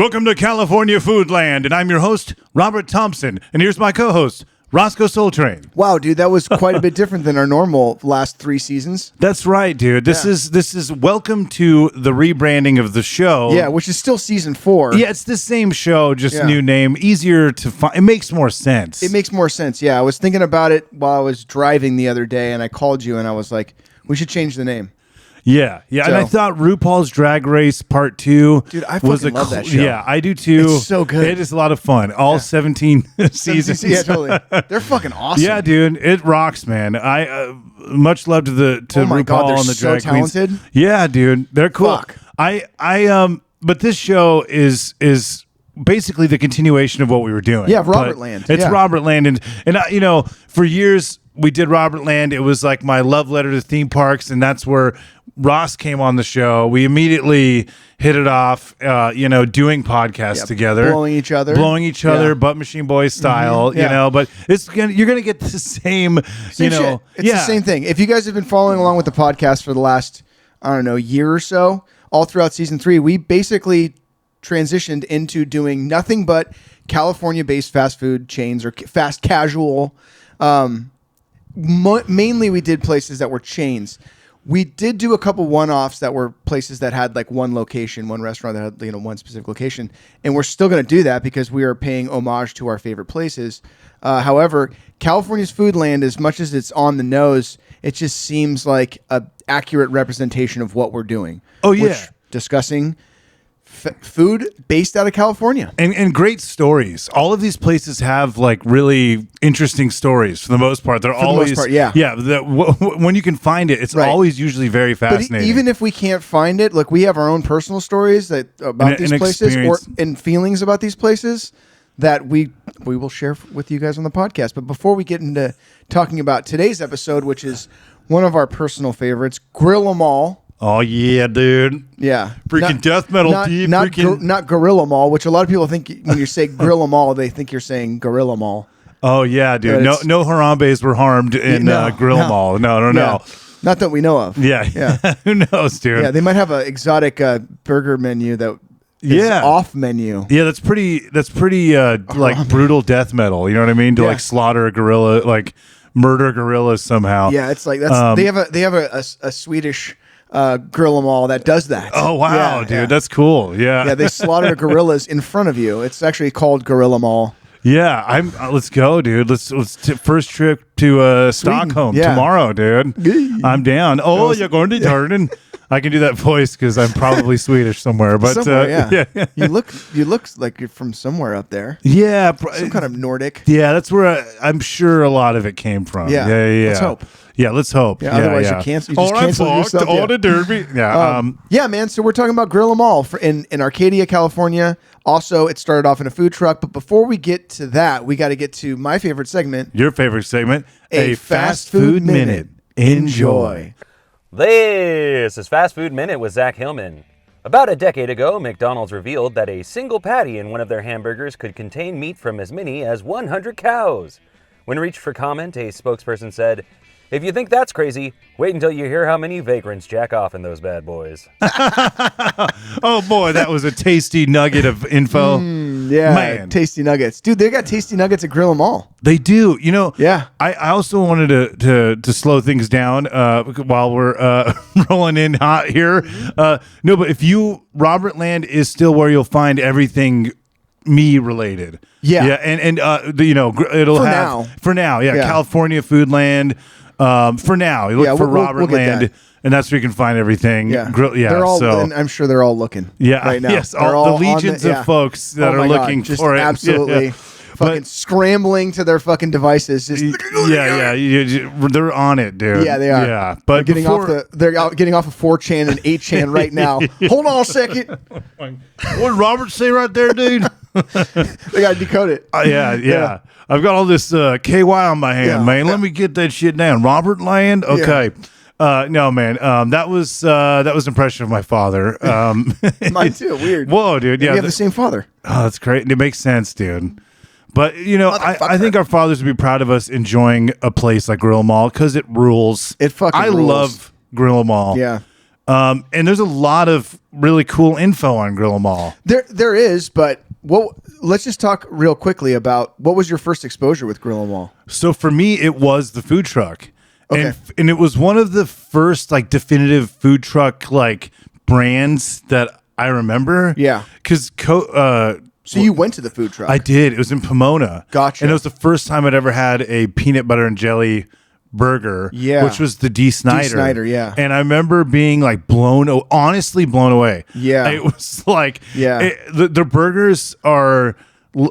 Welcome to California FoodLand, and I'm your host, Robert Thompson. And here's my co-host, Rossco Soletrain. Wow, dude, that was quite a bit different than our normal last 3 seasons. That's right, dude. This is welcome to the rebranding of the show. Yeah, which is still season 4. Yeah, it's the same show, just new name, easier to find. It makes more sense. It makes more sense. Yeah, I was thinking about it while I was driving the other day, and I called you, and I was like, we should change the name. Yeah. So, and I thought RuPaul's Drag Race Part 2, dude, I fucking love that show. Yeah, I do too. It's so good. It is a lot of fun. All 17 seasons. Yeah, totally. They're fucking awesome. Yeah, dude, it rocks, man. I much love to RuPaul God, they're and the so drag queens. talented. Yeah, dude, they're cool. Fuck. But this show is basically the continuation of what we were doing. Yeah, Robert Land. It's Robert Land, and for years we did Robert Land. It was like my love letter to theme parks, and that's where Ross came on the show. We immediately hit it off, doing podcasts together, blowing each other, Butt Machine Boys style, But you're gonna get the same shit. It's the same thing. If you guys have been following along with the podcast for the last, year or so, all throughout season 3, we basically transitioned into doing nothing but California-based fast food chains or fast casual. Mainly, we did places that were chains. We did do a couple one-offs that were places that had like one location, one restaurant that had one specific location, and we're still going to do that because we are paying homage to our favorite places. However, California's FoodLand, as much as it's on the nose, it just seems like an accurate representation of what we're doing. Oh yeah, discussing food based out of California and great stories. All of these places have like really interesting stories for the most part. They're always when you can find it, it's always usually very fascinating. But even if we can't find it, look, we have our own personal stories about these places and feelings about these places that we will share with you guys on the podcast. But before we get into talking about today's episode, which is one of our personal favorites, Grill 'Em All. Oh yeah, dude! Yeah, freaking death metal, not Gorilla Mall, which a lot of people think when you say Grill 'Em All, they think you're saying Gorilla Mall. Oh yeah, dude! No Harambe's were harmed in Grill 'Em All. No. Not that we know of. Yeah. Who knows, dude? Yeah, they might have an exotic burger menu that is off menu. Yeah, that's pretty like brutal death metal. You know what I mean? To slaughter a gorilla, like murder gorillas somehow. Yeah, it's like that's they have a Swedish. Grill 'Em All that does that. Oh wow, dude, that's cool. Yeah, they slaughter gorillas in front of you. It's actually called Gorilla Mall. Yeah, let's go, dude. Let's first trip to Stockholm tomorrow, dude. I'm down. Oh, you're going to Jordan. I can do that voice because I'm probably Swedish somewhere. But you look like you're from somewhere up there. Yeah, some kind of Nordic. Yeah, that's where I'm sure a lot of it came from. Yeah. Let's hope. Yeah, let's hope. Yeah, otherwise you cancel. You just cancel yourself. All the derby. Yeah, man. So we're talking about Grill 'Em All in Arcadia, California. Also, it started off in a food truck. But before we get to that, we got to get to my favorite segment. Your favorite segment, a fast food minute. Enjoy. This is Fast Food Minute with Zach Hillman. About a decade ago, McDonald's revealed that a single patty in one of their hamburgers could contain meat from as many as 100 cows. When reached for comment, a spokesperson said, "If you think that's crazy, wait until you hear how many vagrants jack off in those bad boys." Oh boy, that was a tasty nugget of info. Man. Tasty nuggets. Dude, they got tasty nuggets at Grill 'Em All. They do. I also wanted to slow things down while we're rolling in hot here. But if Robert Land is still where you'll find everything me related. Yeah, and it'll for now. California FoodLand. For now, you look for Robert Land, and that's where you can find everything. They're all. And I'm sure they're all looking. Right now. Yes, all the legions of folks that are looking for it. Absolutely. Fucking scrambling to their fucking devices. They're on it, dude. Yeah, they are. Yeah, but they're getting off of 4chan and 8chan right now. Hold on a second. What did Robert say right there, dude? They gotta decode it. Yeah. I've got all this KY on my hand, man. Let me get that shit down. Robert Land? Okay. No, man. That was an impression of my father. Mine too. Weird. Whoa, dude. Yeah, we have the same father. Oh, that's great. It makes sense, dude. But, I think our fathers would be proud of us enjoying a place like Grill 'Em All because it rules. It fucking rules. I love Grill 'Em All. Yeah. And there's a lot of really cool info on Grill 'Em All. There is, but let's just talk real quickly about what was your first exposure with Grill 'Em All? So for me, it was the food truck. Okay. And it was one of the first like definitive food truck like brands that I remember. Yeah. Because So you went to the food truck. I did. It was in Pomona. Gotcha. And it was the first time I'd ever had a peanut butter and jelly burger. Yeah. Which was the D. Snyder. Snyder, yeah. And I remember being like honestly blown away. Yeah. It was like, Yeah. The burgers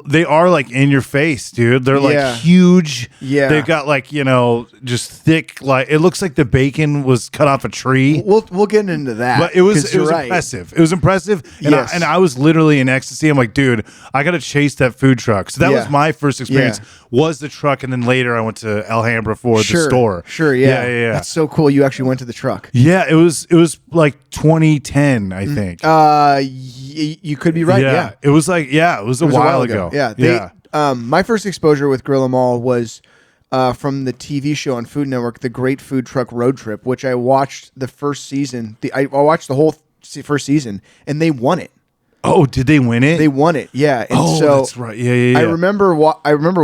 they are like in your face, dude. They're like Yeah. huge. Yeah. They've got like, just thick, like it looks like the bacon was cut off a tree. We'll get into that. But it was 'cause you're right. impressive. It was impressive. And, Yes. I was literally in ecstasy. I'm like, dude, I got to chase that food truck. So that Yeah. was my first experience was the truck. And then later I went to Alhambra for the store. Sure, yeah. Yeah. That's so cool. You actually went to the truck. Yeah, it was like 2010, I think. You could be right. Yeah. It was like, it was a while ago. Yeah. My first exposure with Grill 'Em All was from the TV show on Food Network, The Great Food Truck Road Trip, which I watched the first season. I watched the whole first season, and they won it. Oh, did they win it? They won it. Yeah. And so that's right. Yeah. I remember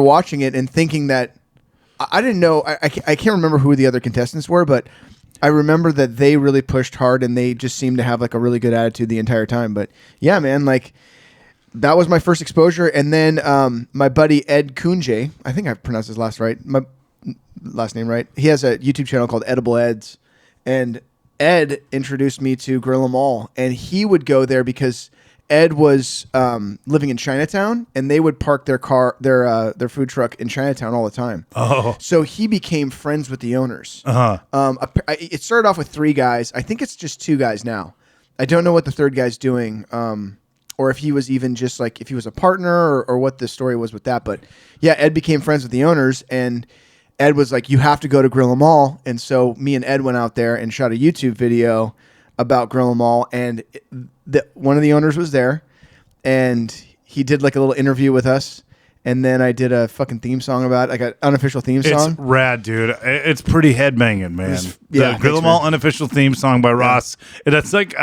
watching it and thinking that I didn't know. I can't remember who the other contestants were, but I remember that they really pushed hard and they just seemed to have like a really good attitude the entire time. But yeah, man, like that was my first exposure. And then my buddy Ed Kunje, I think I pronounced his last name right. He has a YouTube channel called Edible Eds, and Ed introduced me to Grill 'Em All, and he would go there because Ed was living in Chinatown, and they would park their food truck in Chinatown all the time. Oh. So he became friends with the owners. Uh-huh. It started off with 3 guys. I think it's just 2 guys now. I don't know what the third guy's doing, or if he was even just like, if he was a partner or what the story was with that. But yeah, Ed became friends with the owners, and Ed was like, you have to go to Grill 'Em All. And so me and Ed went out there and shot a YouTube video about Grill 'Em All, and one of the owners was there, and he did like a little interview with us, and then I did a fucking theme song about it, like an unofficial theme song. It's rad, dude. It's pretty headbanging, man. Yeah, the Grill 'Em All unofficial theme song by Ross. And that's like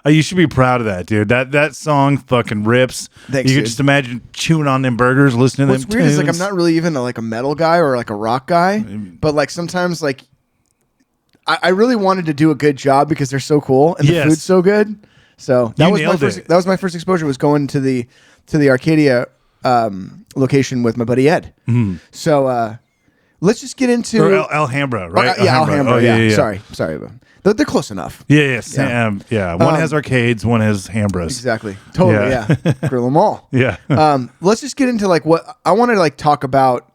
you should be proud of that, dude. That song fucking rips. Thanks, you dude. can just imagine chewing on them burgers, listening to What's them weird is like I'm tunes. not really even like a metal guy or like a rock guy, but like sometimes like I really wanted to do a good job because they're so cool and the food's so good. So that was my first exposure, was going to the Arcadia location with my buddy Ed. Mm-hmm. So let's just get into Alhambra, right? Alhambra. Oh, yeah. Sorry. They're close enough. Yeah. One has arcades, one has Hambras. Exactly. Totally. Yeah. Grill 'Em All. Yeah. Let's just get into like what I want to like talk about.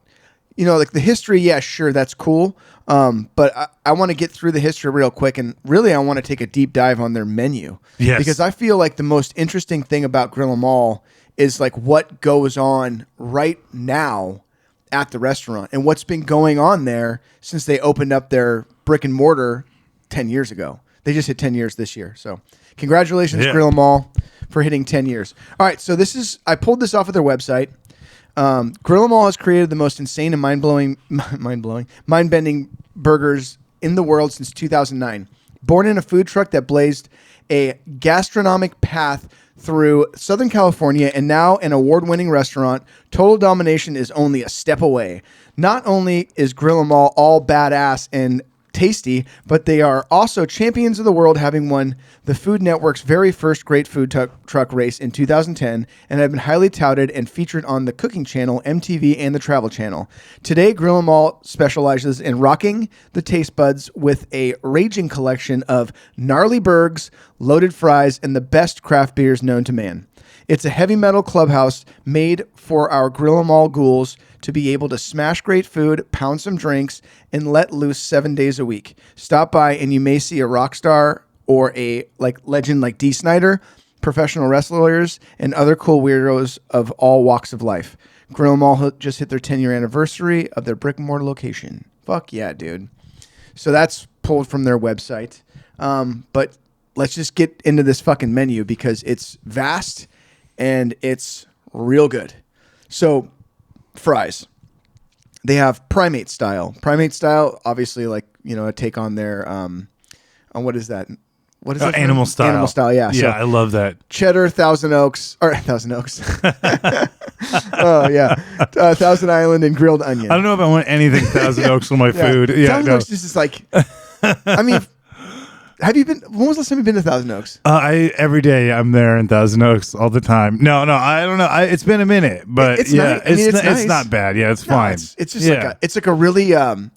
Like the history. Yeah, sure, that's cool. But I want to get through the history real quick, and really I want to take a deep dive on their menu. Yes. Because I feel like the most interesting thing about Grill 'Em All is like what goes on right now at the restaurant and what's been going on there since they opened up their brick and mortar 10 years ago. They just hit 10 years this year. So congratulations, Grill 'Em All, for hitting 10 years. All right. So I pulled this off of their website. Grill 'Em All has created the most insane and mind-bending burgers in the world since 2009. Born in a food truck that blazed a gastronomic path through Southern California and now an award-winning restaurant, Total Domination is only a step away. Not only is Grill 'Em all badass and tasty, but they are also champions of the world, having won the Food Network's very first Great Food Truck race in 2010 and have been highly touted and featured on the Cooking Channel, MTV, and the Travel Channel. Today, Grill 'Em All specializes in rocking the taste buds with a raging collection of gnarly burgers, loaded fries, and the best craft beers known to man. It's a heavy metal clubhouse made for our Grill 'Em All ghouls to be able to smash great food, pound some drinks, and let loose 7 days a week. Stop by and you may see a rock star or a legend like D. Snyder, professional wrestlers, and other cool weirdos of all walks of life. Grill 'Em All just hit their 10-year anniversary of their brick and mortar location. Fuck yeah, dude. So that's pulled from their website. But let's just get into this fucking menu because it's vast and it's real good. So fries. They have primate style. Primate style, obviously, like, a take on their on what is that? what is that? Animal style. Animal style, yeah. Yeah, So I love that. cheddar, Thousand Oaks. Oh, yeah. Thousand Island and grilled onion. I don't know if I want anything Thousand Oaks on my food. Yeah, Thousand no. Oaks just is like, I mean, when was the last time you've been to Thousand Oaks? Every day I'm there in Thousand Oaks all the time. No, I don't know. It's been a minute, but It's yeah, nice. I mean, it's it's nice. not bad. Yeah, it's No, fine. it's just it's like a really,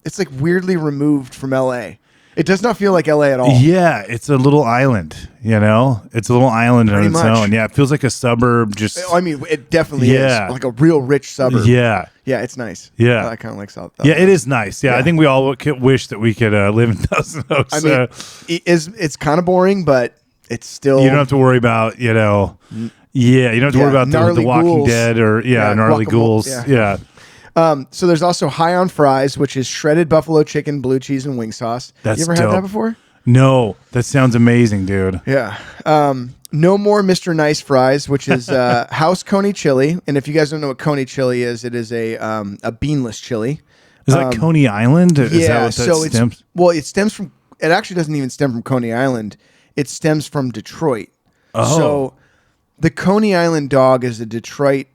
it's like weirdly removed from LA. It does not feel like LA at all. Yeah, it's a little island, It's a little island on Pretty its much. own. Yeah, it feels like a suburb. Just I mean, it definitely Yeah. is like a real rich suburb. yeah, Yeah, it's nice. Yeah. I kind of like South. yeah, it is nice. Yeah, I Yeah. think we all wish that we could live in Thousand Oaks. I mean, it's kind of boring, but it's still. you don't have to worry about you don't have to worry about the gnarly Walking ghouls. Dead or Yeah, gnarly guacamole. ghouls. Yeah. Yeah. So there's also High on Fries, which is shredded buffalo chicken, blue cheese, and wing sauce. That's you ever had dope. that before? No, that sounds amazing, dude. Yeah. No more Mr. Nice Fries, which is house coney chili. And if you guys don't know what coney chili is, it is a beanless chili. Is that Coney Island? Is that Yeah. what that So stems? it stems from. It actually doesn't even stem from Coney Island. It stems from Detroit. Oh. So the Coney Island dog is a Detroit.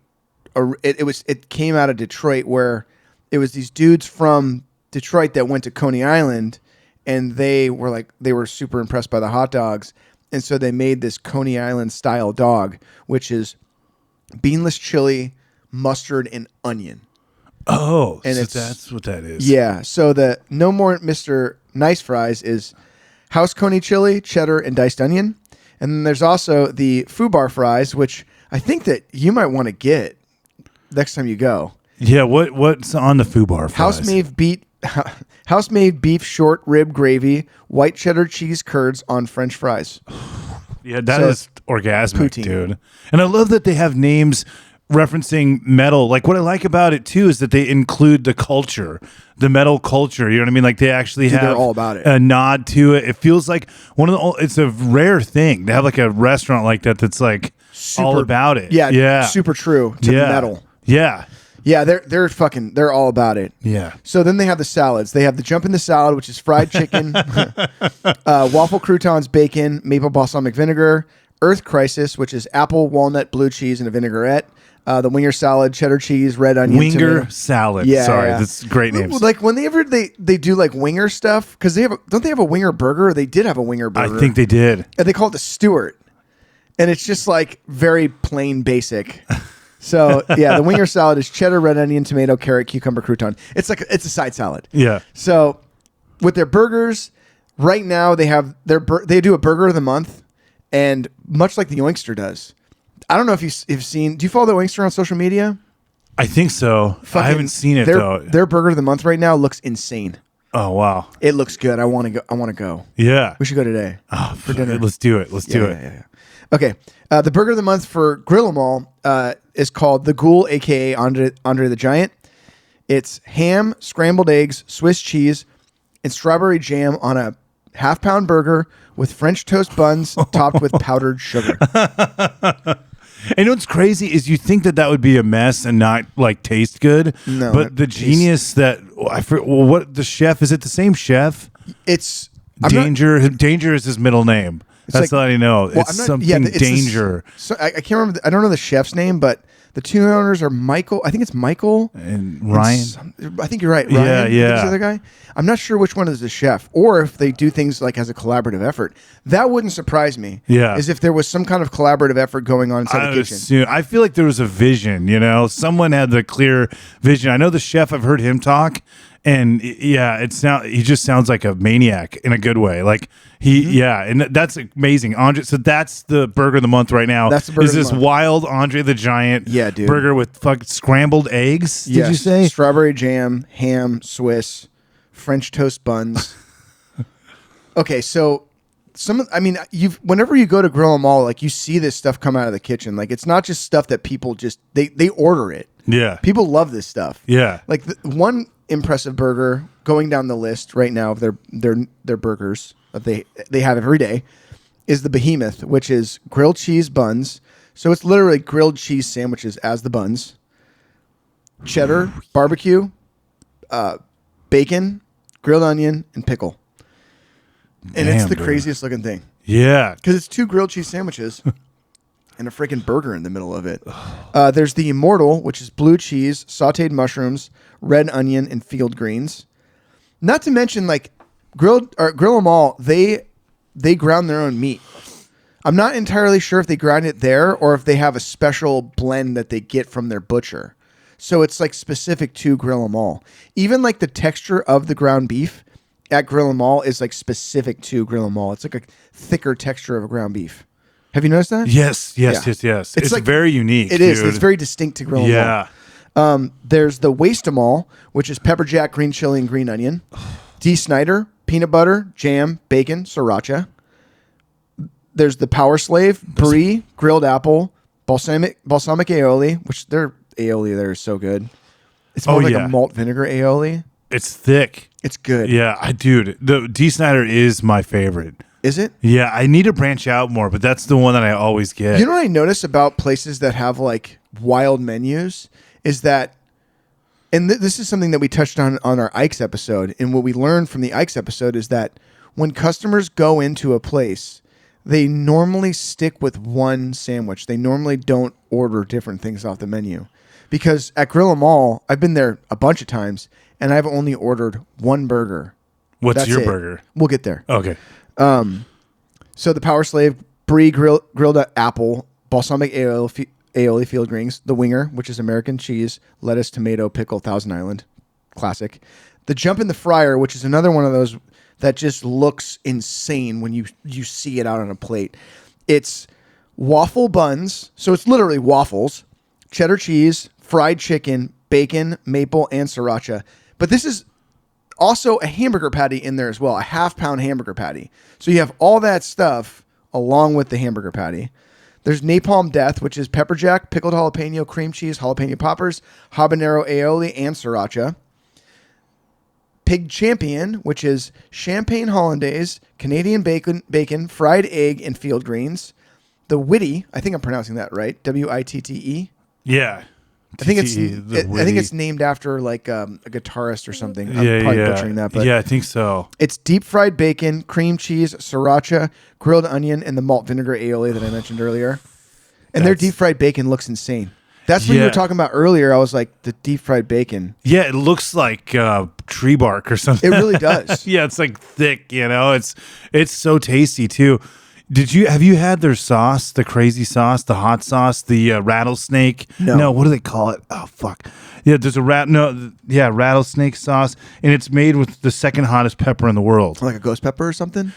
It came out of Detroit, where it was these dudes from Detroit that went to Coney Island, and they were super impressed by the hot dogs, and so they made this Coney Island style dog, which is beanless chili, mustard, and onion. Oh, And so it's- that's what that is. Yeah. So the No More Mr. Nice Fries is house coney chili, cheddar, and diced onion. And then there's also the Foo Bar fries, which I think that you might want to get next time you go. Yeah. What's on the Foo Bar fries? House-made beef short rib gravy, white cheddar cheese curds on French fries. Yeah, that So is orgasmic, poutine. dude. And I love that they have names referencing metal. Like what I like about it too is that they include the culture, the metal culture. You know what I mean? Like they actually Dude, have they're all about it. a nod to it. It feels like it's a rare thing to have like a restaurant like that that's like all about it. Yeah. Yeah. Super true to the metal. Yeah. Yeah. They're all about it. Yeah. So then they have the salads. They have the jump in the salad, which is fried chicken, waffle croutons, bacon, maple balsamic vinegar, Earth Crisis, which is apple, walnut, blue cheese, and a vinaigrette. The winger salad, cheddar cheese, red onion, Winger tomato. salad. Yeah, Sorry, yeah. that's great names. Like whenever they do like winger stuff, because don't they have a winger burger? Or they did have a winger burger. I think they did. And they call it the Stewart, and it's just like very plain basic. So yeah, the winger salad is cheddar, red onion, tomato, carrot, cucumber, crouton. It's a side salad. Yeah. So with their burgers, right now they have they do a burger of the month, and much like the Yoinkster does. I don't know if you've seen. Do you follow the Yoinkster on social media? I think so. I haven't seen it though. Their burger of the month right now looks insane. Oh wow. It looks good. I want to go. Yeah. We should go today. Oh, for dinner. Let's do it. Let's do it. Yeah. Okay. The burger of the month for Grill 'Em All is called the Ghoul, aka Andre the Giant. It's ham, scrambled eggs, Swiss cheese, and strawberry jam on a half-pound burger with French toast buns topped with powdered sugar. And you know what's crazy is you think that would be a mess and not like taste good. No, but the genius that what the chef, is it the same chef? It's Danger. Danger is his middle name. That's like- all I know. Well, It's something Danger. I can't remember. I don't know the chef's name, but the two owners are Michael. I think it's Michael And Ryan. I think you're right. Ryan, Yeah, I think yeah. is the other guy. I'm not sure which one is the chef, or if they do things like as a collaborative effort. That wouldn't surprise me. Yeah. Is if there was some kind of collaborative effort going on inside the kitchen. I feel like there was a vision, someone had the clear vision. I know the chef, I've heard him talk, and he just sounds like a maniac in a good way. Like and that's amazing. Andre, so that's the burger of the month right now. That's the burger is of the this month. wild Andre the Giant Dude. burger with scrambled eggs? Did Yes. you say? Strawberry jam, ham, Swiss, French toast buns. Okay, so whenever you go to Grill 'Em All, like you see this stuff come out of the kitchen. Like it's not just stuff that people just they order it. Yeah. People love this stuff. Yeah. Like one impressive burger going down the list right now of their burgers that they have every day is the Behemoth, which is grilled cheese buns. So it's literally grilled cheese sandwiches as the buns. Cheddar, barbecue, bacon, grilled onion, and pickle. And it's Damn, the dude. craziest looking thing. Yeah. Because it's 2 grilled cheese sandwiches and a freaking burger in the middle of it. There's the Immortal, which is blue cheese, sauteed mushrooms, red onion, and field greens. Not to mention, like, Grill 'Em All, they ground their own meat. I'm not entirely sure if they grind it there or if they have a special blend that they get from their butcher. So it's like specific to Grill 'Em All. Even like the texture of the ground beef at Grill 'Em All is like specific to Grill 'Em All. It's like a thicker texture of a ground beef. Have you noticed that? Yes. Yeah. It's like, very unique. It is. Dude. It's very distinct to Grill 'Em Yeah. All. There's the Waste 'Em All, which is pepper jack, green chili, and green onion. D. Snyder, peanut butter, jam, bacon, sriracha. There's the Power Slave, brie, grilled apple, balsamic aioli, which their aioli there is so good. It's more like a malt vinegar aioli. It's thick. It's good. Yeah, dude, the D. Snyder is my favorite. Is it? Yeah, I need to branch out more, but that's the one that I always get. You know what I notice about places that have like wild menus is that, and this is something that we touched on our Ike's episode, and what we learned from the Ike's episode is that when customers go into a place, they normally stick with one sandwich. They normally don't order different things off the menu. Because at Grill 'Em All, I've been there a bunch of times, and I've only ordered one burger. What's That's your it. burger? We'll get there. Okay. So the Power Slave, brie, grilled apple, balsamic aioli field greens, the Winger, which is American cheese, lettuce, tomato, pickle, Thousand Island, classic. The Jump in the Fryer, which is another one of those that just looks insane when you see it out on a plate. It's waffle buns, so it's literally waffles, cheddar cheese, fried chicken, bacon, maple, and sriracha. But this is also a hamburger patty in there as well, a half-pound hamburger patty. So you have all that stuff along with the hamburger patty. There's Napalm Death, which is pepper jack, pickled jalapeno, cream cheese, jalapeno poppers, habanero aioli, and sriracha. Pig Champion, which is champagne hollandaise, Canadian bacon, fried egg, and field greens. The Witty, I think I'm pronouncing that right, Witte. Yeah. I think it's named after like a guitarist or something. I'm probably butchering that, but yeah, I think so. It's deep fried bacon, cream cheese, sriracha, grilled onion, and the malt vinegar aioli that I mentioned earlier. And their deep fried bacon looks insane. That's what you were talking about earlier. I was like, the deep fried bacon. Yeah, it looks like tree bark or something. It really does. Yeah, it's like thick, you know. It's so tasty too. Have you had their sauce, the crazy sauce, the hot sauce, the rattlesnake? No, what do they call it? Oh fuck. Yeah, there's a rattlesnake sauce, and it's made with the second hottest pepper in the world. Like a ghost pepper or something?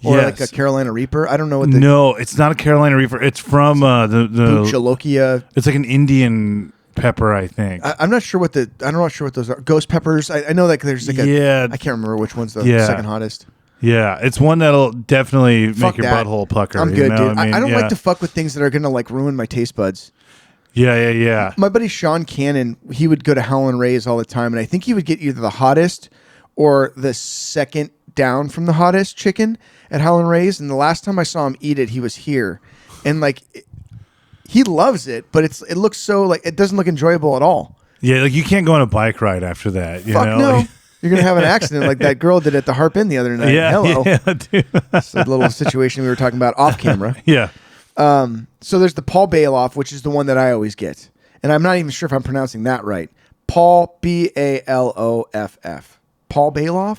Or like a Carolina Reaper? I don't know what the... No, it's not a Carolina Reaper. It's from the Chalokia. It's like an Indian pepper, I think. I'm not sure I'm not sure what those are. Ghost peppers. I know like there's like I can't remember which one's the second hottest. Yeah, it's one that'll definitely make your butthole pucker. I'm good, dude. I mean, I don't like to fuck with things that are gonna like ruin my taste buds. Yeah. My buddy Sean Cannon, he would go to Howlin' Ray's all the time, and I think he would get either the hottest or the second down from the hottest chicken at Howlin' Ray's. And the last time I saw him eat it, he was here, and like he loves it, but it looks so like it doesn't look enjoyable at all. Yeah, like you can't go on a bike ride after that. You know? No. Like, you're going to have an accident like that girl did at the Harp Inn the other night. Yeah, Hello. Yeah, dude. It's a little situation we were talking about off camera. Yeah. So there's the Paul Bailoff, which is the one that I always get. And I'm not even sure if I'm pronouncing that right. Paul, Baloff. Paul Bailoff?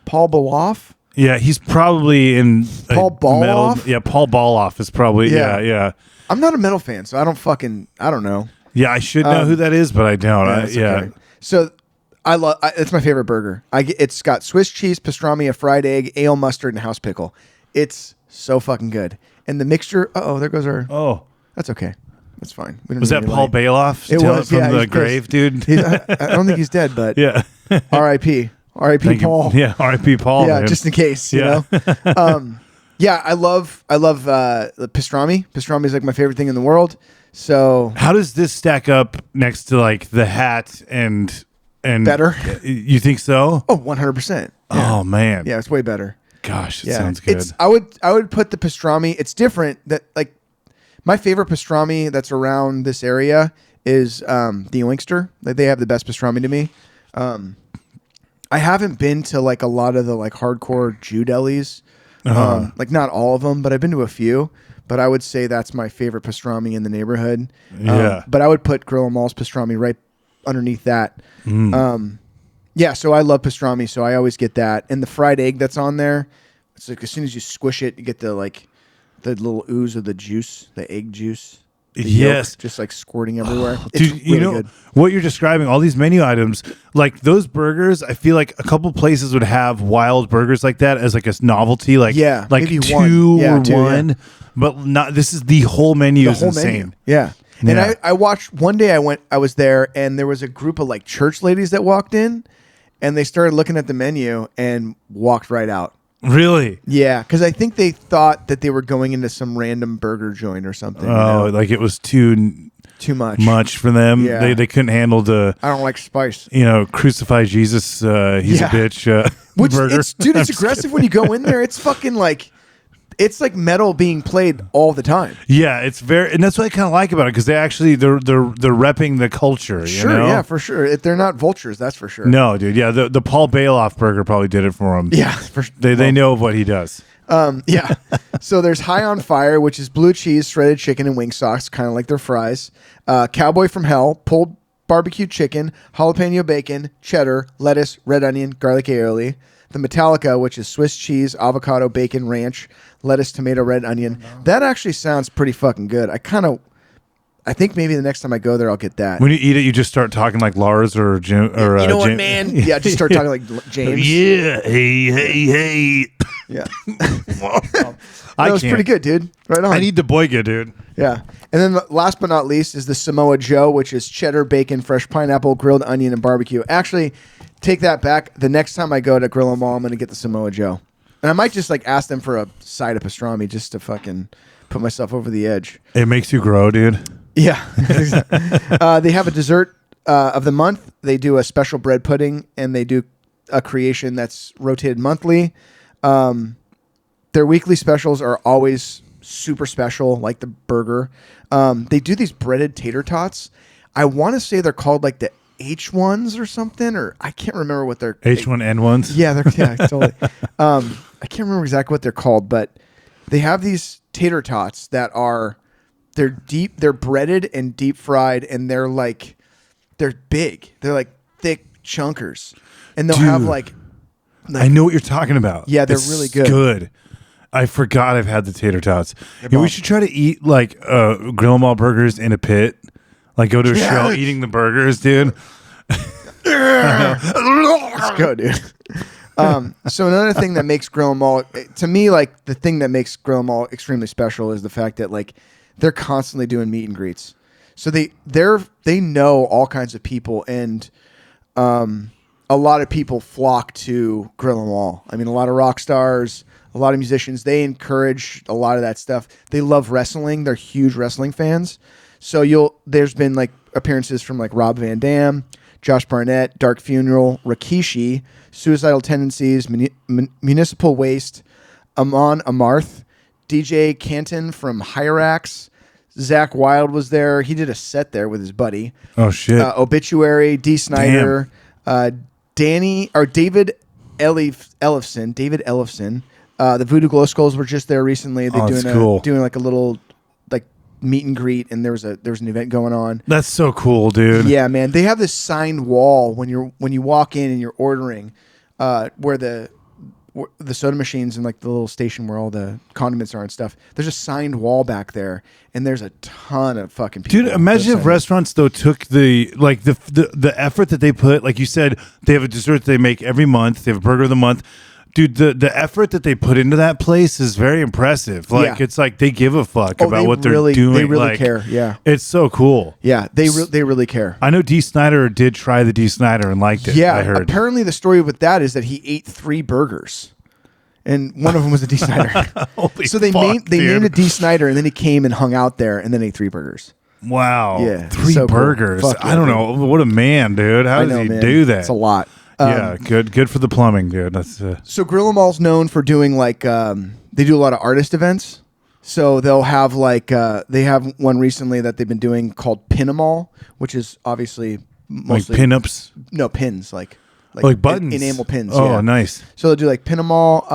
Paul Baloff? Yeah, he's probably in Paul Baloff? Yeah, Paul Baloff is probably, yeah. I'm not a metal fan, so I don't know. Yeah, I should know who that is, but I don't. Okay. So it's my favorite burger. It's got Swiss cheese, pastrami, a fried egg, ale mustard, and house pickle. It's so fucking good. And the mixture. There goes our. Oh, that's okay. That's fine. Was that Paul Bailoff? It was from the grave, dude. I don't think he's dead, but yeah. R.I.P. R.I.P. Paul. Yeah, R.I.P. Paul. Yeah, man. just in case. You know. Yeah, I love the pastrami. Pastrami is like my favorite thing in the world. So how does this stack up next to like the hat and better? You think so? Oh, 100%. Yeah. Oh man. Yeah, it's way better. Gosh, it sounds good. I would put the pastrami. It's different. That like my favorite pastrami that's around this area is the Oinkster. They have the best pastrami to me. I haven't been to like a lot of the like hardcore Jew delis. Like not all of them, but I've been to a few. But I would say that's my favorite pastrami in the neighborhood. Yeah. But I would put Grill 'Em All's pastrami right underneath that. Yeah, so I love pastrami, so I always get that. And the fried egg that's on there, it's like as soon as you squish it, you get the little ooze of the juice, the egg juice. Yes, yolk just like squirting everywhere. Dude, really you know good. what you're describing, all these menu items, like those burgers, I feel like a couple places would have wild burgers like that as like a novelty, like like maybe two one. or one, but not. This is the whole menu. The is whole insane. menu. Yeah. And I watched one day. I was there, and there was a group of like church ladies that walked in, and they started looking at the menu and walked right out. Really? Yeah, because I think they thought that they were going into some random burger joint or something. Oh, like it was too much for them. Yeah. They couldn't handle the. I don't like spice. Crucify Jesus. He's a bitch. Which burger. It's aggressive when you go in there. It's fucking like. It's like metal being played all the time. Yeah, it's very, and that's what I kind of like about it because they're repping the culture. Sure, you know? Yeah, for sure. They're not vultures, that's for sure. No, dude. Yeah, the Paul Bailoff burger probably did it for him. Yeah, they know what he does. Yeah. So there's High on Fire, which is blue cheese, shredded chicken, and wing sauce, kind of like their fries. Cowboy from Hell, pulled barbecue chicken, jalapeno bacon, cheddar, lettuce, red onion, garlic aioli. The Metallica, which is Swiss cheese, avocado, bacon, ranch, lettuce, tomato, red onion. That actually sounds pretty fucking good. I think maybe the next time I go there, I'll get that. When you eat it, you just start talking like Lars or Jim. Or, you know what, James. man? Yeah, just start talking like James. Yeah, hey. Yeah. That was pretty good, dude. Right on. I need the Boyga, dude. Yeah. And then last but not least is the Samoa Joe, which is cheddar, bacon, fresh pineapple, grilled onion, and barbecue. Actually, take that back. The next time I go to Grill 'Em All, I'm going to get the Samoa Joe. And I might just like ask them for a side of pastrami just to fucking put myself over the edge. It makes you grow, dude. Yeah. They have a dessert of the month. They do a special bread pudding, and they do a creation that's rotated monthly. Their weekly specials are always super special, like the burger. They do these breaded tater tots. I want to say they're called like the H1s or something, or I can't remember what they're H1N1s. Yeah, totally. I can't remember exactly what they're called, but they have these tater tots that they're deep, they're breaded and deep fried, and they're big. They're like thick chunkers, and they'll have like I know what you're talking about. Yeah, they're It's really good. Good. I forgot I've had the tater tots. Yeah, we should try to eat like Grill 'Em All burgers in a pit. Like go to a show eating the burgers, dude. Let's go, dude. So another thing that makes Grill 'Em All, to me, like the thing that makes Grill 'Em All extremely special is the fact that like they're constantly doing meet and greets. So they know all kinds of people, and a lot of people flock to Grill 'Em All. I mean, a lot of rock stars, a lot of musicians, they encourage a lot of that stuff. They love wrestling. They're huge wrestling fans. So there's been like appearances from like Rob Van Dam, Josh Barnett, Dark Funeral, Rikishi, Suicidal Tendencies, Municipal Waste, Amon Amarth, DJ Canton from Hyrax, Zach Wilde was there. He did a set there with his buddy. Oh shit! Obituary, D. Snyder, David Ellefson. The Voodoo Glow Skulls were just there recently. They're doing like a little like meet and greet, and there was an event going on. That's so cool, dude. Yeah, man. They have this signed wall when you walk in and you're ordering, where the soda machines and like the little station where all the condiments are and stuff. There's a signed wall back there, and there's a ton of fucking people. Dude, imagine if restaurants though took the effort that they put. Like you said, they have a dessert they make every month. They have a burger of the month. Dude, the effort that they put into that place is very impressive. Like it's like they give a fuck about what they're doing. They really like, care. Yeah, it's so cool. Yeah, they really care. I know D. Snyder did try the D. Snyder and liked it. Yeah, I heard. Apparently the story with that is that he ate 3 burgers, and one of them was a D. Snyder. So they named it D. Snyder, and then he came and hung out there, and then ate 3 burgers. Wow. Yeah, 3 so burgers. Cool. I don't know. What a man, dude. How does he do that? It's a lot. Yeah, good for the plumbing, dude. That's So Grill 'Em All's known for doing like they do a lot of artist events. So they'll have like they have one recently that they've been doing called Pin 'Em All, which is obviously mostly like pinups. No, pins like Like buttons, enamel pins. Oh, yeah. nice. So they'll do like Pin 'Em All,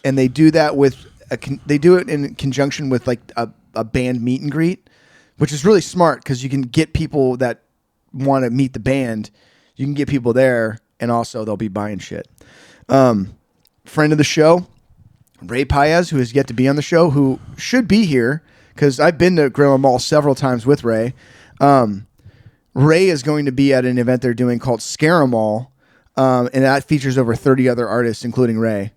and they do that with they do it in conjunction with like a band meet and greet, which is really smart because you can get people that want to meet the band. You can get people there, and also they'll be buying shit. Friend of the show, Ray Paez, who has yet to be on the show, who should be here because I've been to Grill 'Em All several times with Ray. Ray is going to be at an event they're doing called Scare 'Em All, and that features over 30 other artists, including Ray.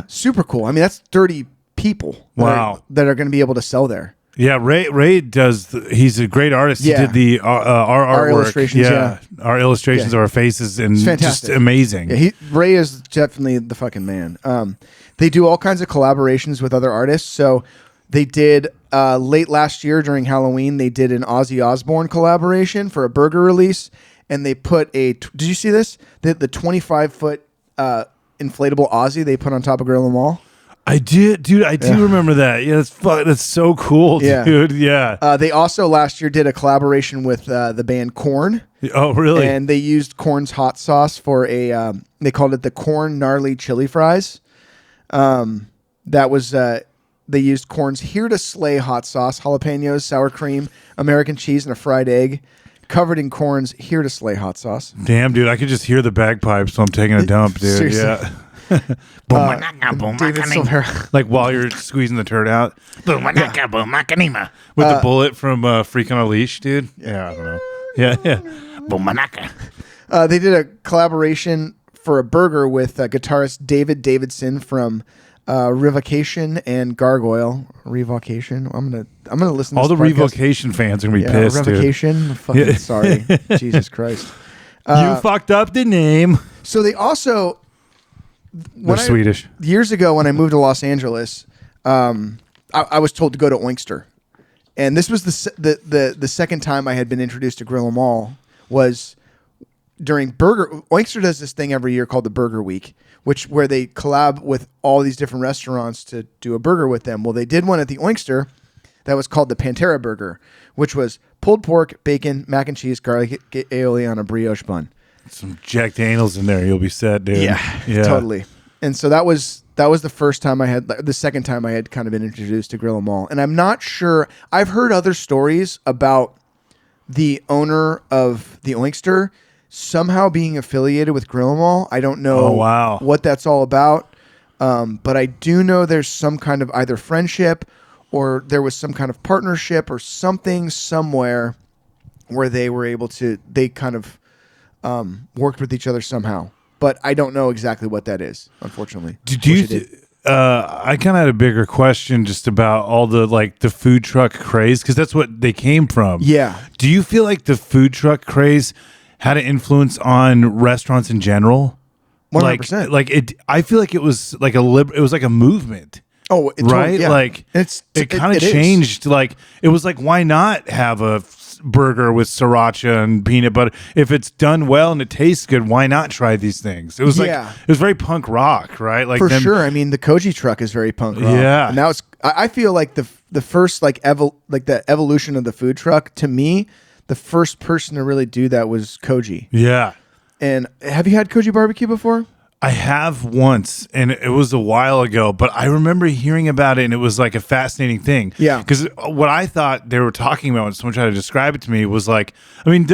Super cool. I mean, that's 30 people that are going to be able to sell there. Yeah, Ray does. He's a great artist. Yeah. He did the our artwork. Illustrations. Yeah. Our illustrations of our faces, and It's fantastic. just amazing. Yeah, Ray is definitely the fucking man. They do all kinds of collaborations with other artists. So they did late last year during Halloween. They did an Ozzy Osbourne collaboration for a burger release, and they put did you see this? The 25-foot inflatable Ozzy they put on top of Grill 'Em All. I did, dude. I do remember that. Yeah, that's so cool, dude. Yeah. They also last year did a collaboration with the band Korn. Oh, really? And they used Korn's hot sauce for they called it the Korn Gnarly Chili Fries. That was they used Korn's Here to Slay hot sauce, jalapenos, sour cream, American cheese, and a fried egg, covered in Korn's Here to Slay hot sauce. Damn, dude. I could just hear the bagpipes while I'm taking a dump, dude. Seriously. Yeah. David Silvera. Like while you're squeezing the turd out. With the bullet from Freak on a Leash, dude. Yeah, I don't know. Yeah. They did a collaboration for a burger with guitarist David Davidson from Revocation and Gargoyle. Revocation. I'm gonna listen to All this the podcast. Revocation fans are gonna be pissed, Revocation. dude. Fucking sorry. Jesus Christ. You fucked up the name. So they also They're Swedish. Years ago when I moved to Los Angeles, I was told to go to Oinkster. And this was the second time I had been introduced to Grill 'Em All was during Oinkster does this thing every year called the Burger Week, where they collab with all these different restaurants to do a burger with them. Well, they did one at the Oinkster that was called the Pantera Burger, which was pulled pork, bacon, mac and cheese, garlic aioli on a brioche bun. Some Jack Daniels in there, you'll be set, dude. Yeah, totally. And so that was the first time the second time I had kind of been introduced to Grill 'Em All. And I'm not sure, I've heard other stories about the owner of the Oinkster somehow being affiliated with Grill 'Em All. I don't know what that's all about. But I do know there's some kind of either friendship or there was some kind of partnership or something somewhere where they kind of worked with each other somehow, but I don't know exactly what that is, unfortunately. I kind of had a bigger question just about all the food truck craze, because that's what they came from. Yeah. Do you feel like the food truck craze had an influence on restaurants in general? 100%. I feel like it was like it was like a movement. Oh, right. Yeah. Like it kind of changed. Like it was like, why not have a burger with sriracha and peanut butter? If it's done well and it tastes good, why not try these things? It was it was very punk rock, right? Like for sure. I mean, the Koji truck is very punk rock. Yeah. And now I feel like the first the evolution of the food truck, to me, the first person to really do that was Koji. Yeah. And have you had Koji barbecue before? I have once, and it was a while ago, but I remember hearing about it, and it was like a fascinating thing. Yeah. Because what I thought they were talking about when someone tried to describe it to me was like, I mean,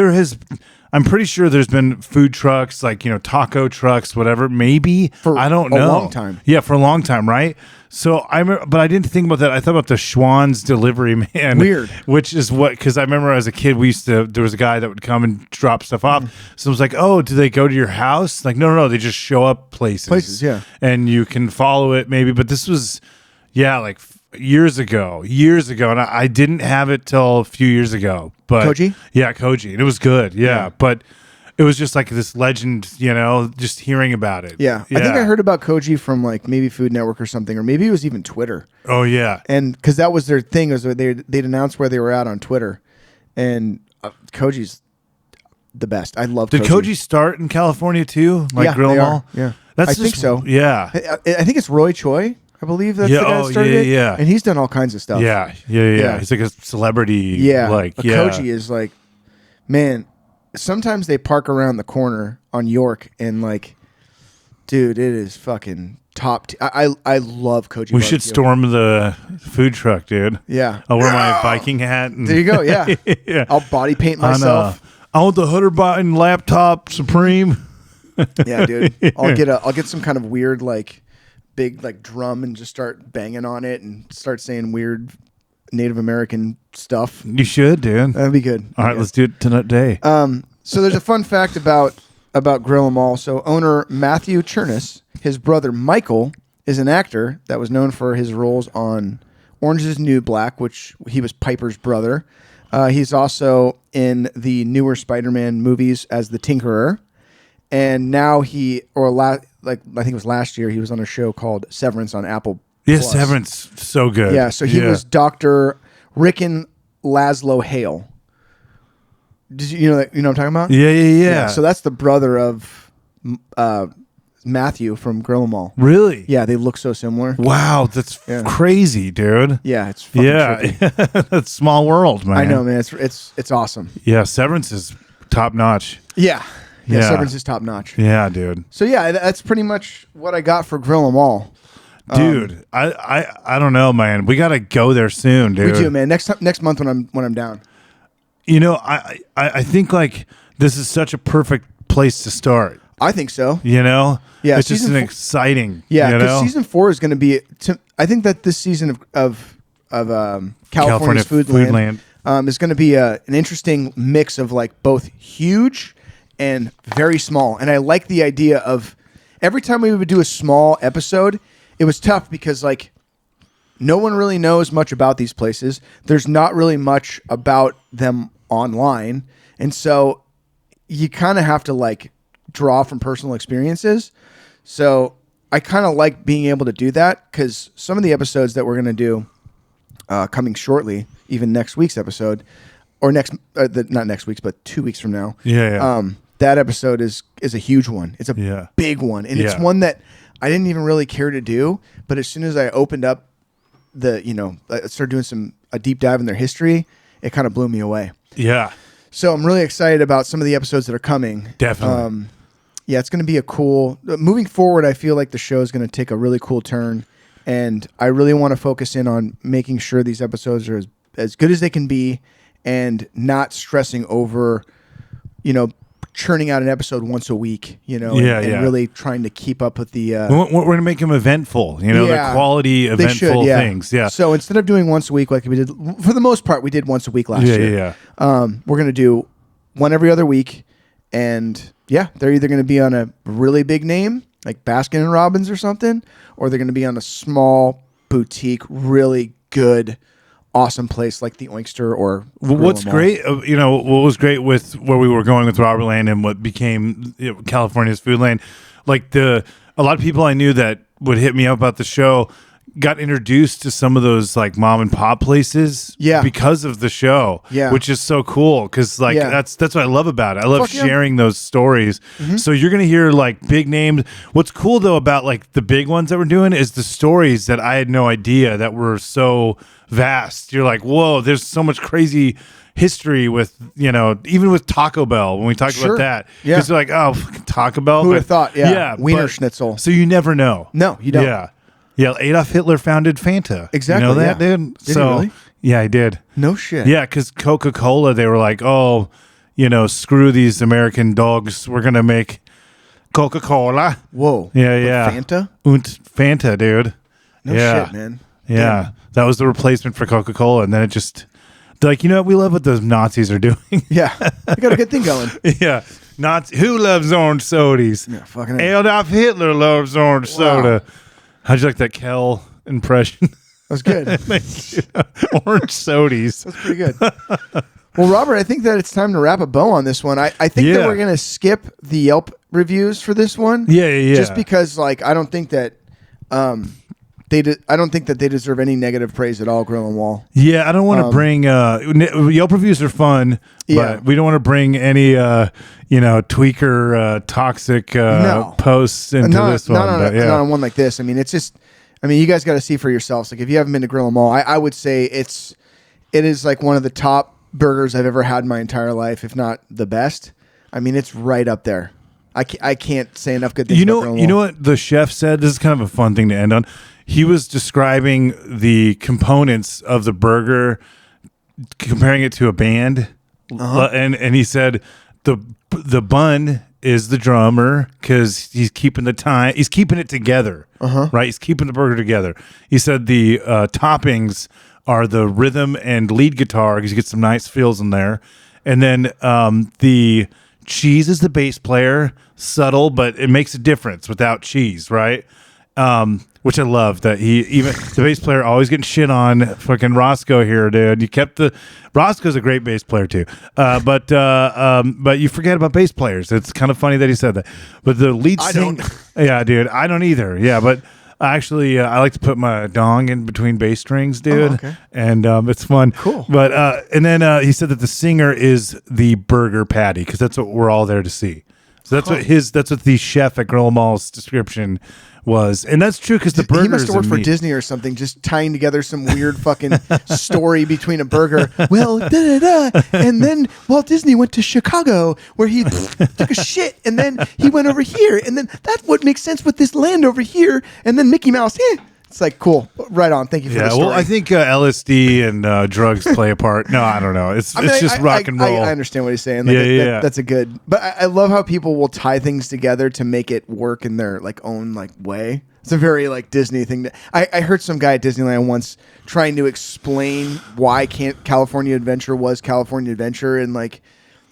I'm pretty sure there's been food trucks, like, taco trucks, whatever, maybe. I don't know. For a long time. Yeah, for a long time, right? So I remember, but I didn't think about that. I thought about the Schwann's delivery man. Weird. Which is because I remember as a kid, there was a guy that would come and drop stuff off. So it was like, oh, do they go to your house? Like, no, they just show up places. Yeah. And you can follow it maybe. But this was, like years ago. And I didn't have it till a few years ago. But Koji? Yeah, Koji. And it was good. Yeah. But it was just like this legend, just hehearing about it. Yeah. I think I heard about Koji from like maybe Food Network or something, or maybe it was even Twitter. Oh, yeah. And because that was their thing, was they'd announced where they were at on Twitter. And Koji's the best. I love Koji. Did Koji start in California too? Like Grill 'Em All? Yeah. I think so. Yeah. I think it's Roy Choi. I believe that's the guy that started it. Yeah. And he's done all kinds of stuff. Yeah. He's like a celebrity. Yeah. Like, Koji is like, man, sometimes they park around the corner on York and like, dude, it is fucking I love Koji. We should storm the food truck, dude. Yeah. I'll wear my Viking hat. And There you go. Yeah. yeah. I'll body paint myself. I want the Hunter Biden laptop Supreme. Yeah, dude. I'll get some kind of weird like big like drum and just start banging on it and start saying weird Native American stuff. You should, dude. That'd be good. All right, let's do it today. So there's a fun fact about Grill 'Em All. So owner Matthew Chernus, his brother Michael, is an actor that was known for his roles on Orange is the New Black, which he was Piper's brother. He's also in the newer Spider-Man movies as the Tinkerer. And now I think it was last year, he was on a show called Severance on Apple Yes, Plus. Severance, so good. Yeah, so he was Dr. Rickon Laszlo Hale. Did you know what I'm talking about? Yeah. So that's the brother of Matthew from Grill 'Em All. Really? Yeah, they look so similar. Wow, that's crazy, dude. Yeah, it's fucking trippy. That's small world, man. I know, man. It's awesome. Yeah, Severance is top notch. Yeah. Yeah. Severance is top notch. Yeah, dude. So yeah, that's pretty much what I got for Grill 'Em All. Dude, I don't know, man. We gotta go there soon, dude. We do, man. Next month when I'm down. You know, I think like this is such a perfect place to start. I think so. You know, Yeah, it's just season an four- exciting. Yeah, you because know? season 4 is going to be. I think that this season of California's FoodLand is going to be an interesting mix of like both huge and very small. And I like the idea of every time we would do a small episode, it was tough because like no one really knows much about these places. There's not really much about them online, and so you kind of have to like draw from personal experiences. So I kind of like being able to do that because some of the episodes that we're going to do coming shortly, even next week's episode, or not next week's, but 2 weeks from now. Yeah. That episode is a huge one. It's a big one, and it's one that I didn't even really care to do. But as soon as I opened up I started doing a deep dive in their history, it kind of blew me away. Yeah. So I'm really excited about some of the episodes that are coming. Definitely. Yeah, it's going to be a cool... Moving forward, I feel like the show is going to take a really cool turn, and I really want to focus in on making sure these episodes are as good as they can be and not stressing over, churning out an episode once a week, and really trying to keep up with the... We're going to make them eventful, the quality eventful things. Yeah. So instead of doing once a week like we did, for the most part, we did once a week last year. Yeah. We're going to do one every other week. And yeah, they're either going to be on a really big name like Baskin and Robbins or something, or they're going to be on a small boutique, really good, awesome place like the Oyster or what's great, what was great with where we were going with Robert Land and what became California's FoodLand, like a lot of people I knew that would hit me up about the show got introduced to some of those like mom and pop places because of the show, which is so cool because that's what I love about it. I love sharing those stories. Mm-hmm. So you're gonna hear like big names. What's cool though about like the big ones that we're doing is the stories that I had no idea that were so vast. You're like, whoa, there's so much crazy history with, even with Taco Bell when we talked about that. Yeah. Because like, oh, fucking Taco Bell. Who would have thought? Yeah. Wiener but, Schnitzel. So you never know. No, you don't. Yeah. Yeah, Adolf Hitler founded Fanta. Exactly. You know that, dude? Did he really? Yeah, I did. No shit. Yeah, because Coca-Cola, they were like, oh, screw these American dogs. We're going to make Coca-Cola. Whoa. Yeah. Fanta? Fanta, dude. No shit, man. Yeah. Damn. That was the replacement for Coca-Cola. And then it just, they're like, we love what those Nazis are doing. Yeah. They got a good thing going. Yeah. Who loves orange sodas? Yeah, fucking Adolf Hitler loves orange soda. How'd you like that Kel impression? That was good. Orange sodies. That's pretty good. Well, Robert, I think that it's time to wrap a bow on this one. I think that we're going to skip the Yelp reviews for this one. Yeah. Just because, I don't think that they deserve any negative praise at all, Grill 'Em All. Yeah, I don't want to bring Yelp reviews are fun, but we don't want to bring any tweaker toxic posts into this one. Not on one like this. I mean, it's just, you guys got to see for yourselves. Like, if you haven't been to Grill 'Em All, I would say it is like one of the top burgers I've ever had in my entire life, if not the best. I mean, it's right up there. I can't say enough good things. You about know, Grill 'em you know All. what the chef said? This is kind of a fun thing to end on. He was describing the components of the burger, comparing it to a band, and he said the bun is the drummer because he's keeping the time. He's keeping it together, right? He's keeping the burger together. He said the toppings are the rhythm and lead guitar because you get some nice feels in there, and then the cheese is the bass player, subtle, but it makes a difference without cheese, right? Which I love that even the bass player always getting shit on. Fucking Rossco here, dude. You kept Roscoe's a great bass player too, but you forget about bass players. It's kind of funny that he said that. But the lead singer, yeah, dude, I don't either. Yeah, but actually, I like to put my dong in between bass strings, dude, and it's fun. Cool. But and then he said that the singer is the burger patty because that's what we're all there to see. So that's what the chef at Grill 'em All's description was, and that's true because the burger. He must have worked for Disney or something, just tying together some weird fucking story between a burger. Well, and then Walt Disney went to Chicago where he took a shit, and then he went over here, and then that's what makes sense with this land over here, and then Mickey Mouse. It's like cool, right on. Thank you for the story. Well, I think LSD and drugs play a part. No, I don't know. It's just rock and roll. I understand what he's saying. Like, that's a good. But I love how people will tie things together to make it work in their like own like way. It's a very like Disney thing. I heard some guy at Disneyland once trying to explain why California Adventure was California Adventure, and like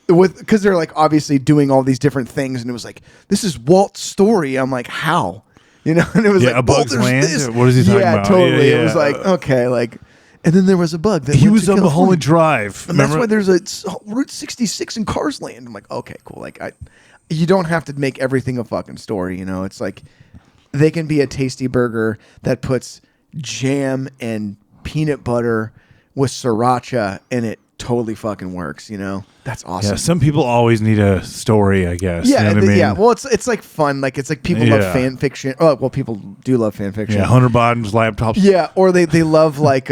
because they're like obviously doing all these different things, and it was like this is Walt's story. I'm like, how? You know, and it was like A Bug's Land. This. What is he talking about? Yeah, totally. Yeah. It was like okay, like, and then there was a bug that He went was to on California. Mulholland Drive. And that's why there's a Route 66 in Cars Land. I'm like, okay, cool. Like, you don't have to make everything a fucking story. You know, it's like they can be a tasty burger that puts jam and peanut butter with sriracha, and it totally fucking works. You know, that's awesome. Yeah, some people always need a story, I guess. Yeah, you know what I mean? yeah. Well, it's like fun. Like it's like people love fan fiction. Oh, well, people do love fan fiction. Yeah, Hunter Biden's laptops. Yeah, or they love like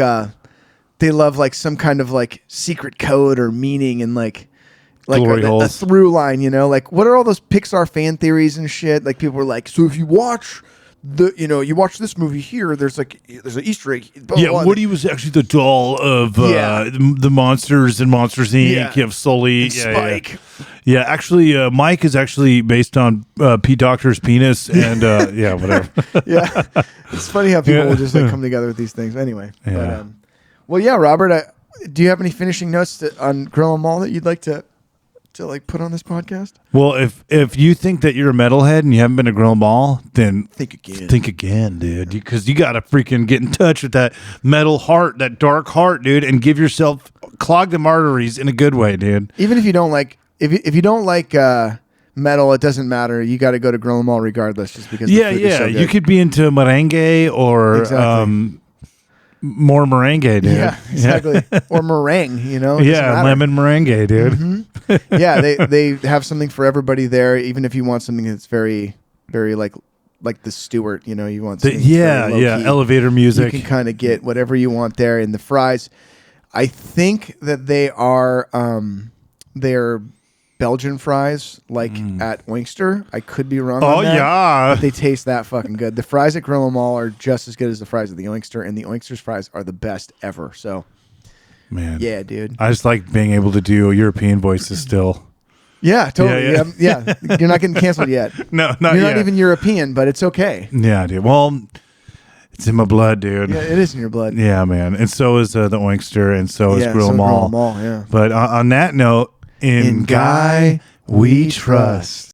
some kind of like secret code or meaning and like Glory a holes. through line. You know, like what are all those Pixar fan theories and shit? Like people were like, so if you watch you watch this movie here, there's an Easter egg. Blah, Yeah, blah, Woody was actually the doll of the monsters in Monsters Inc. Yeah. You have Sully, and Spike. Yeah, actually, Mike is actually based on Pete Docter's penis, and yeah, whatever. Yeah, it's funny how people will just like come together with these things. Anyway, Yeah. but, well, yeah, Robert, do you have any finishing notes on Grill 'em All that you'd like to like put on this podcast? Well, if you think that you're a metalhead and you haven't been to Grill 'em All, then Think again. Think again, dude. Because you got to freaking get in touch with that metal heart, that dark heart, dude, and give yourself clog them arteries in a good way, dude. Even if you don't like, if you don't like metal, it doesn't matter. You got to go to Grill 'em All regardless, just because. Yeah, the food is so you good. could be into merengue or Exactly. more merengue, dude. Yeah, exactly. Or meringue, you know. It doesn't Yeah, matter. lemon merengue, dude. Mm-hmm. Yeah, they have something for everybody there. Even if you want something that's very, very like the Stewart, you know, you want something that's very low-key. Elevator music. You can kind of get whatever you want there. And the fries, I think that they are they're Belgian fries, like at Oinkster. I could be wrong. Oh on that, yeah, but they taste that fucking good. The fries at Grill 'em All are just as good as the fries at the Oinkster, and the Oinkster's fries are the best ever. So, man. yeah, dude. I just like being able to do European voices still. Yeah, totally. Yeah. Yeah. You're not getting canceled yet. No, not You're yet. not even European, but it's okay. Yeah, dude. Well, it's in my blood, dude. Yeah, it is in your blood. Yeah, man. And so is the Oinkster, and so is Grill 'em All. Grill 'em All, yeah. But on that note, in Guy we trust.